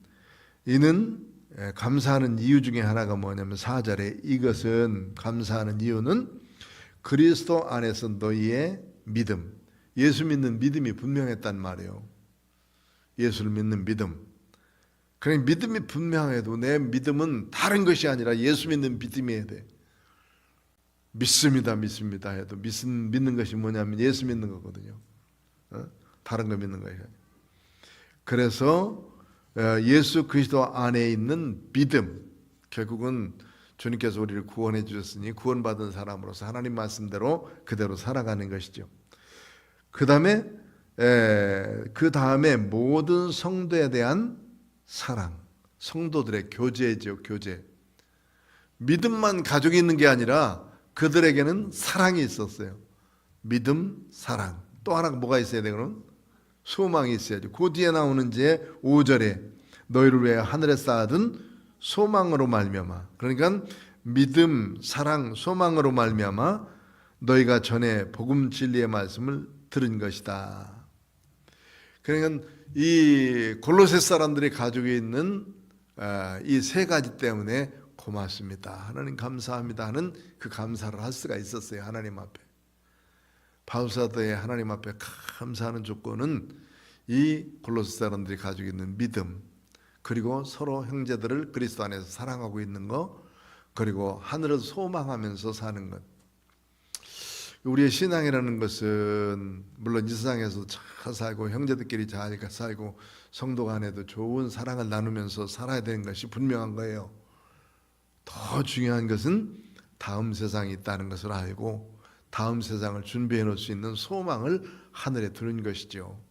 감사하는 이유 중에 하나가 뭐냐면 4절에 이것은 감사하는 이유는 그리스도 안에서 너희의 믿음, 예수 믿는 믿음이 분명했단 말이에요. 예수를 믿는 믿음. 그러니까 믿음이 분명해도 내 믿음은 다른 것이 아니라 예수 믿는 믿음이어야 돼. 믿습니다 해도 믿는 것이 뭐냐면 예수 믿는 거거든요. 다른 거 믿는 거예요. 그래서 예수 그리스도 안에 있는 믿음, 결국은 주님께서 우리를 구원해 주셨으니 구원받은 사람으로서 하나님 말씀대로 그대로 살아가는 것이죠. 그 다음에 모든 성도에 대한 사랑, 성도들의 교제죠, 교제. 믿음만 가지고 있는 게 아니라 그들에게는 사랑이 있었어요. 믿음, 사랑. 또 하나가 뭐가 있어야 되거든? 소망이 있어야죠. 그 뒤에 나오는 이제 5절에 너희를 위해 하늘에 쌓아둔 소망으로 말미암아. 그러니까 믿음, 사랑, 소망으로 말미암아 너희가 전에 복음 진리의 말씀을 들은 것이다. 그러니까 이 골로새 사람들이 가지고 있는 이 세 가지 때문에 고맙습니다. 하나님 감사합니다 하는 그 감사를 할 수가 있었어요. 하나님 앞에. 바울 사도의 하나님 앞에 감사하는 조건은 이 골로새 사람들이 가지고 있는 믿음, 그리고 서로 형제들을 그리스도 안에서 사랑하고 있는 것, 그리고 하늘을 소망하면서 사는 것. 우리의 신앙이라는 것은 물론 이 세상에서 잘 살고 형제들끼리 잘 살고 성도 간에도 좋은 사랑을 나누면서 살아야 되는 것이 분명한 거예요. 더 중요한 것은 다음 세상이 있다는 것을 알고 다음 세상을 준비해 놓을 수 있는 소망을 하늘에 두는 것이죠.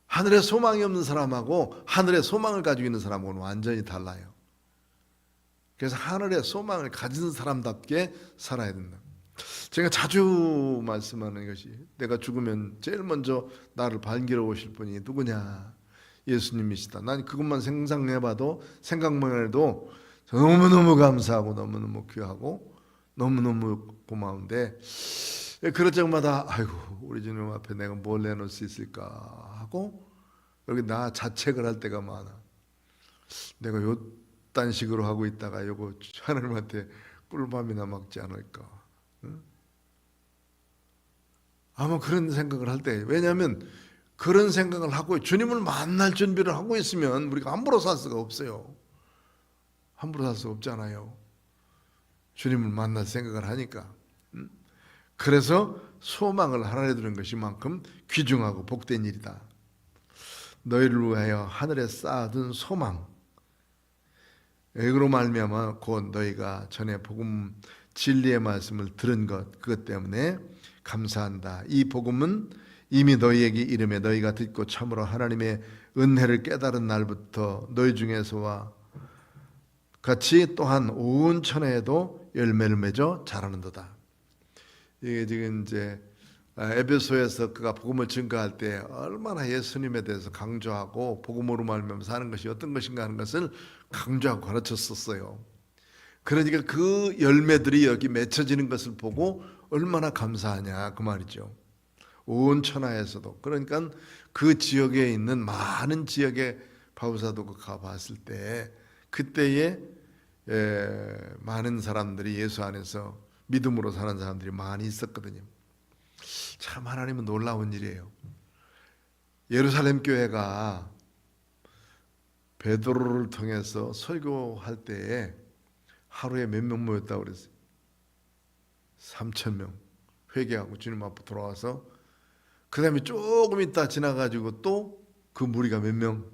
하늘에 소망이 없는 사람하고 하늘에 소망을 가지고 있는 사람하고는 완전히 달라요. 그래서 하늘에 소망을 가진 사람답게 살아야 된다. 제가 자주 말씀하는 것이 내가 죽으면 제일 먼저 나를 반기러 오실 분이 누구냐? 예수님이시다. 난 그것만 생각해봐도 생각만 해도 너무너무 감사하고 너무너무 귀하고 너무너무 고마운데 그럴 적마다 아이고 우리 주님 앞에 내가 뭘 내놓을 수 있을까 하고 여기 나 자책을 할 때가 많아. 내가 요딴 식으로 하고 있다가 요거 하나님한테 꿀밤이나 먹지 않을까. 응? 아마 그런 생각을 할 때, 왜냐하면 그런 생각을 하고 주님을 만날 준비를 하고 있으면 우리가 함부로 살 수가 없어요. 함부로 살 수 없잖아요. 주님을 만날 생각을 하니까. 그래서 소망을 하늘에 두는 것이만큼 귀중하고 복된 일이다. 너희를 위하여 하늘에 쌓아둔 소망. 이거로 말미암아 곧 너희가 전에 복음 진리의 말씀을 들은 것, 그것 때문에 감사한다. 이 복음은 이미 너희에게 이름에 너희가 듣고 참으로 하나님의 은혜를 깨달은 날부터 너희 중에서와 같이 또한 온 천하에도 열매를 맺어 자라는도다. 이게 지금 이제 에베소에서 그가 복음을 증거할 때 얼마나 예수님에 대해서 강조하고 복음으로 말미암아 사는 것이 어떤 것인가 하는 것을 강조하고 가르쳤었어요. 그러니까 그 열매들이 여기 맺혀지는 것을 보고 얼마나 감사하냐 그 말이죠. 온 천하에서도. 그러니까 그 지역에 있는 많은 지역에 바울사도가 가봤을 때 그때에 많은 사람들이 예수 안에서 믿음으로 사는 사람들이 많이 있었거든요. 참 하나님은 놀라운 일이에요. 예루살렘 교회가 베드로를 통해서 설교할 때에 하루에 몇 명 모였다고 그랬어요. 3,000명 회개하고 주님 앞에 돌아와서 그 다음에 조금 있다 지나가지고 또 그 무리가 몇 명?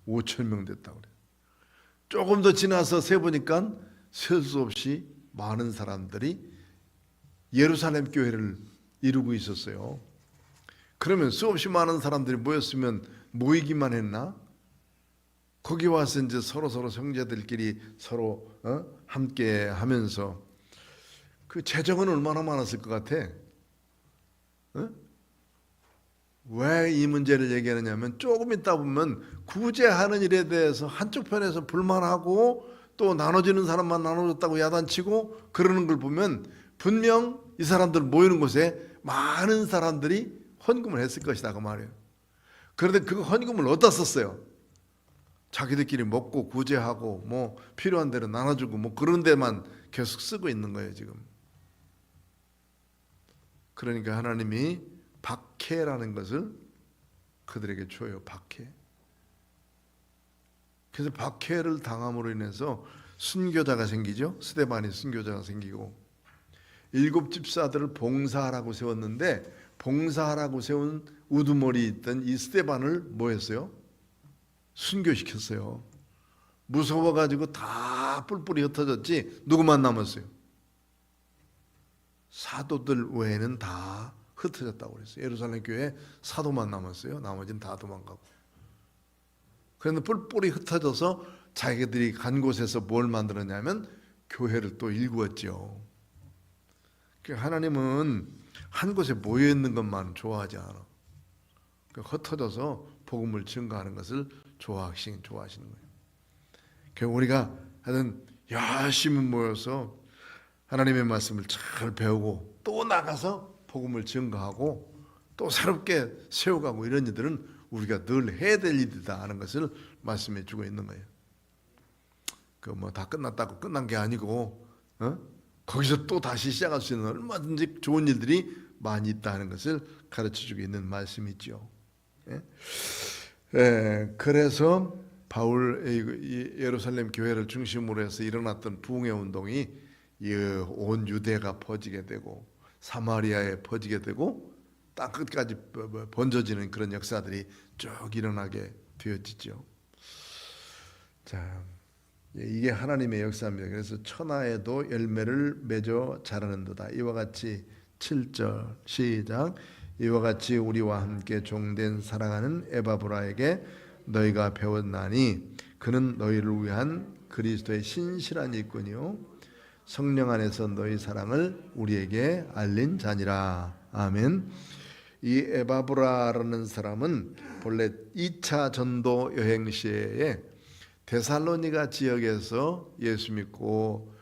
5,000명 됐다고 그래요. 조금 더 지나서 세보니까 셀 수 없이 많은 사람들이 예루살렘 교회를 이루고 있었어요. 그러면 수없이 많은 사람들이 모였으면 모이기만 했나? 거기 와서 이제 서로 형제들끼리 서로 함께 하면서 그 재정은 얼마나 많았을 것 같아? 왜 이 문제를 얘기하느냐면 조금 있다 보면 구제하는 일에 대해서 한쪽 편에서 불만하고 또 나눠지는 사람만 나눠줬다고 야단치고 그러는 걸 보면 분명 이 사람들 모이는 곳에 많은 사람들이 헌금을 했을 것이다 그 말이에요. 그런데 그 헌금을 어디다 썼어요? 자기들끼리 먹고 구제하고 뭐 필요한 대로 나눠주고 뭐 그런 데만 계속 쓰고 있는 거예요 지금. 그러니까 하나님이 박해라는 것을 그들에게 줘요. 박해. 그래서 박해를 당함으로 인해서 순교자가 생기죠. 스데반이 순교자가 생기고 7 집사들을 봉사하라고 세웠는데 봉사하라고 세운 우두머리 있던 이 스데반을 뭐 했어요? 순교시켰어요. 무서워가지고 다 뿔뿔이 흩어졌지 누구만 남았어요? 사도들 외에는 다 흩어졌다고 그랬어요. 예루살렘 교회에 사도만 남았어요. 나머지는 다 도망가고. 그런데 뿔뿔이 흩어져서 자기들이 간 곳에서 뭘 만들었냐면 교회를 또 일구었죠. 하나님은 한 곳에 모여 있는 것만 좋아하지 않아. 흩어져서 복음을 증거하는 것을 좋아하시는 거예요. 우리가 하여튼 열심히 모여서 하나님의 말씀을 잘 배우고 또 나가서 복음을 증거하고 또 새롭게 세워가고 이런 일들은 우리가 늘 해야 될 일이다 하는 것을 말씀해 주고 있는 거예요. 그 뭐 다 끝났다고 끝난 게 아니고 거기서 또 다시 시작할 수 있는 얼마든지 좋은 일들이 많이 있다 하는 것을 가르쳐 주고 있는 말씀이죠. 그래서 예루살렘 교회를 중심으로 해서 일어났던 부흥의 운동이 온 유대가 퍼지게 되고 사마리아에 퍼지게 되고 땅 끝까지 번져지는 그런 역사들이 쭉 일어나게 되어지죠. 자, 이게 하나님의 역사입니다. 그래서 천하에도 열매를 맺어 자라는도다. 이와 같이 7절 시작. 이와 같이 우리와 함께 종된 사랑하는 에바브라에게 너희가 배웠나니 그는 너희를 위한 그리스도의 신실한 일꾼이요 성령 안에서 너희 사랑을 우리에게 알린 자니라. 아멘. 이 에바브라라는 사람은 본래 2차 전도 여행 시에 데살로니가 지역에서 예수 믿고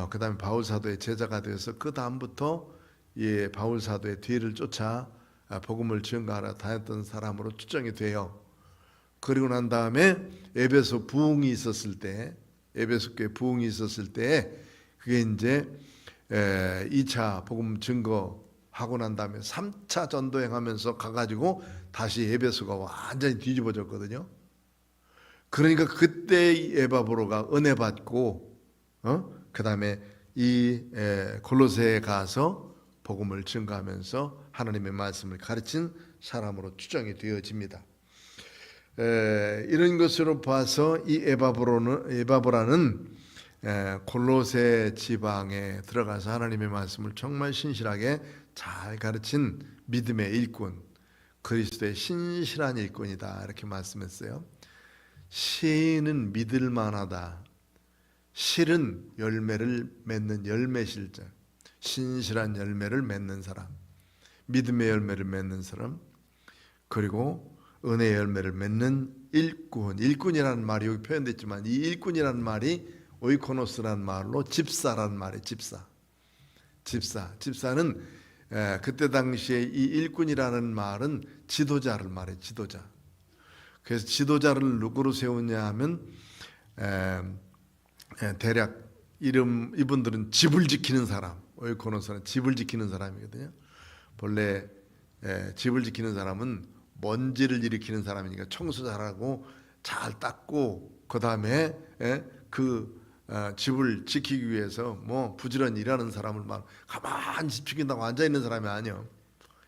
그 다음에 바울사도의 제자가 되어서 그 다음부터 바울사도의 뒤를 쫓아 복음을 증거하러 다녔던 사람으로 추정이 돼요. 그리고 난 다음에 에베소 부흥이 있었을 때 에베소 교회 부흥이 있었을 때 그게 이제 2차 복음 증거하고 난 다음에 3차 전도행 하면서 가가지고 다시 에베소가 완전히 뒤집어졌거든요. 그러니까 그때 에바브로가 은혜 받고 그 다음에 이 골로새에 가서 복음을 증거하면서 하나님의 말씀을 가르친 사람으로 추정이 되어집니다. 이런 것으로 봐서 이 에바브라는 골로새 지방에 들어가서 하나님의 말씀을 정말 신실하게 잘 가르친 믿음의 일꾼, 그리스도의 신실한 일꾼이다 이렇게 말씀했어요. 시인은 믿을 만하다. 실은 열매를 맺는 열매실자. 신실한 열매를 맺는 사람, 믿음의 열매를 맺는 사람, 그리고 은혜의 열매를 맺는 일꾼. 일꾼이라는 말이 여기 표현됐지만 이 일꾼이라는 말이 오이코노스라는 말로 집사라는 말이에요. 집사는 그때 당시에 이 일꾼이라는 말은 지도자를 말해요. 지도자. 그래서 지도자를 누구로 세우냐 하면 대략 이분들은 집을 지키는 사람, 오이코노스는 집을 지키는 사람이거든요. 본래 집을 지키는 사람은 먼지를 일으키는 사람이니까 청소 잘하고 잘 닦고 그 다음에 집을 지키기 위해서 뭐 부지런히 일하는 사람을 막 가만히 집 지킨다고 앉아 있는 사람이 아니에요.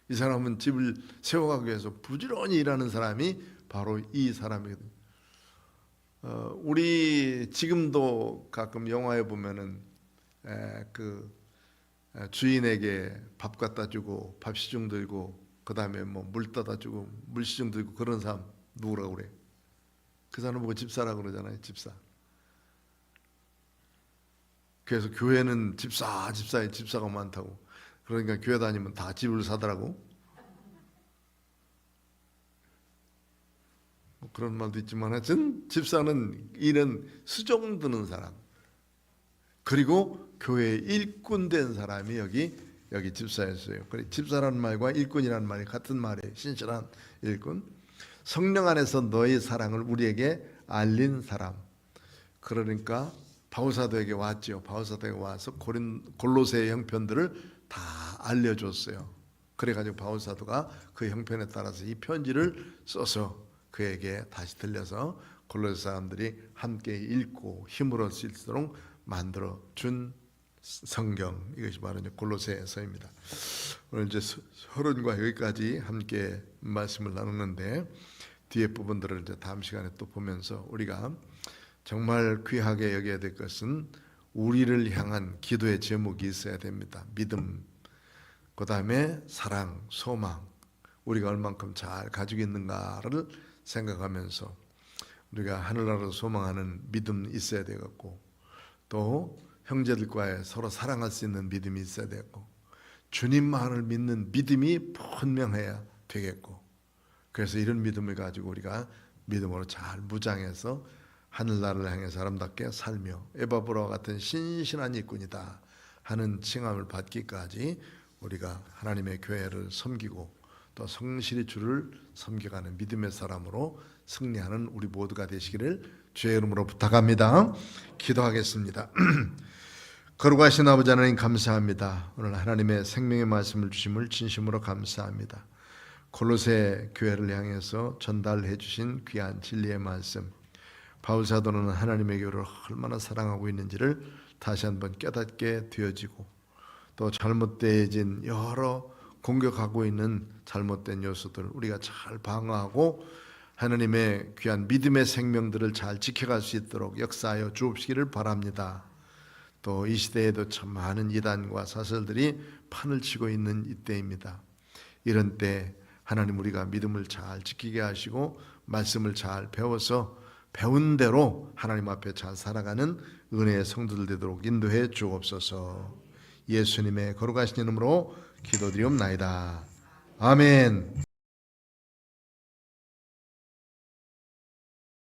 이 사람은 집을 세워가기 위해서 부지런히 일하는 사람이 바로 이 사람이거든요. 우리 지금도 가끔 영화에 보면은 주인에게 밥 갖다 주고 밥 시중 들고 그 다음에 뭐 물 떠다 주고 물 시중 들고 그런 사람 누구라고 그래? 그 사람 보고 집사라고 그러잖아요. 집사. 그래서 교회는 집사가 많다고. 그러니까 교회 다니면 다 집을 사더라고. 뭐 그런 말도 있지만 하여튼 집사는 일은 수종 드는 사람. 그리고 교회의 일꾼 된 사람이 여기 집사였어요. 그래 집사라는 말과 일꾼이라는 말이 같은 말이에요. 신실한 일꾼. 성령 안에서 너의 사랑을 우리에게 알린 사람. 그러니까 바울사도에게 왔죠. 바울사도에게 와서 골로새의 형편들을 다 알려줬어요. 그래가지고 바울사도가 그 형편에 따라서 이 편지를 써서 그에게 다시 들려서 골로새 사람들이 함께 읽고 힘을 얻을 수 있도록 만들어 준 성경, 이것이 바로 이제 골로새서입니다. 오늘 이제 서론과 여기까지 함께 말씀을 나누는데 뒤에 부분들을 이제 다음 시간에 또 보면서 우리가 정말 귀하게 여겨야 될 것은 우리를 향한 기도의 제목이 있어야 됩니다. 믿음, 그 다음에 사랑, 소망, 우리가 얼만큼 잘 가지고 있는가를 생각하면서 우리가 하늘나라를 소망하는 믿음이 있어야 되겠고, 또 형제들과의 서로 사랑할 수 있는 믿음이 있어야 되겠고, 주님만을 믿는 믿음이 분명해야 되겠고, 그래서 이런 믿음을 가지고 우리가 믿음으로 잘 무장해서 하늘나라를 향해서 아름답게 살며 에바브라와 같은 신실한 일꾼이다 하는 칭함을 받기까지 우리가 하나님의 교회를 섬기고 또 성실히 주를 섬겨가는 믿음의 사람으로 승리하는 우리 모두가 되시기를 주의 이름으로 부탁합니다. 기도하겠습니다. 거룩하신 아버지 하나님 감사합니다. 오늘 하나님의 생명의 말씀을 주심을 진심으로 감사합니다. 골로새 교회를 향해서 전달해 주신 귀한 진리의 말씀, 바울사도는 하나님의 교회를 얼마나 사랑하고 있는지를 다시 한번 깨닫게 되어지고, 또 잘못되어진 여러 공격하고 있는 잘못된 요소들 우리가 잘 방어하고 하나님의 귀한 믿음의 생명들을 잘 지켜갈 수 있도록 역사하여 주옵시기를 바랍니다. 또 이 시대에도 참 많은 이단과 사설들이 판을 치고 있는 이때입니다. 이런 때 하나님 우리가 믿음을 잘 지키게 하시고 말씀을 잘 배워서 배운 대로 하나님 앞에 잘 살아가는 은혜의 성도들 되도록 인도해 주옵소서. 예수님의 거룩하신 이름으로 기도드리옵나이다. 아멘.